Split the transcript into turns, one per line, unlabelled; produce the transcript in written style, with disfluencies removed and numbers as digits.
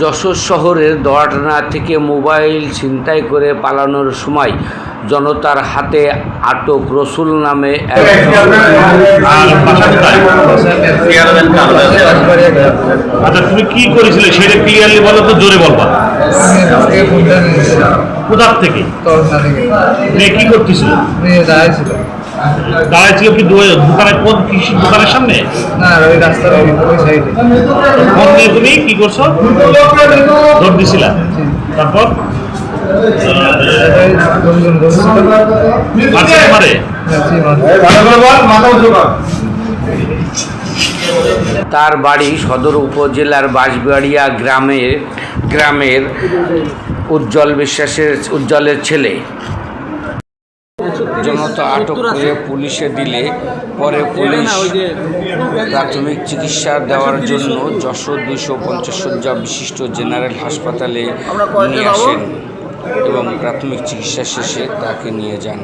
যশোর শহরের দোয়াটানা থেকে মোবাইল ছিনতাই করে পালানোর সময় জনতার হাতে আটক রসুল নামে
আচ্ছা, তুমি কি করেছিলে সেটা ক্লিয়ারলি বলো তো, জোরে বলবা। কোথার থেকে? কি করতেছিল? দাঁড়াইছিল কি দোকানের? কোন কৃষি দোকানের সামনে?
না, ওই রাস্তার ওই সাইডে।
ফোন দিয়ে তুমি কি করছো? দৌড় দিছিলা? তারপর
তার বাড়ি সদর উপজেলার বাঁশবাড়িয়া গ্রামের উজ্জ্বলের ছেলে। জনতা আটক করে পুলিশে দিলে পরে পুলিশ প্রাথমিক চিকিৎসা দেওয়ার জন্য যশোর 250 শয্যা বিশিষ্ট জেনারেল হাসপাতালে নিয়ে আসেন এবং প্রাথমিক চিকিৎসা শেষে তাকে নিয়ে যান।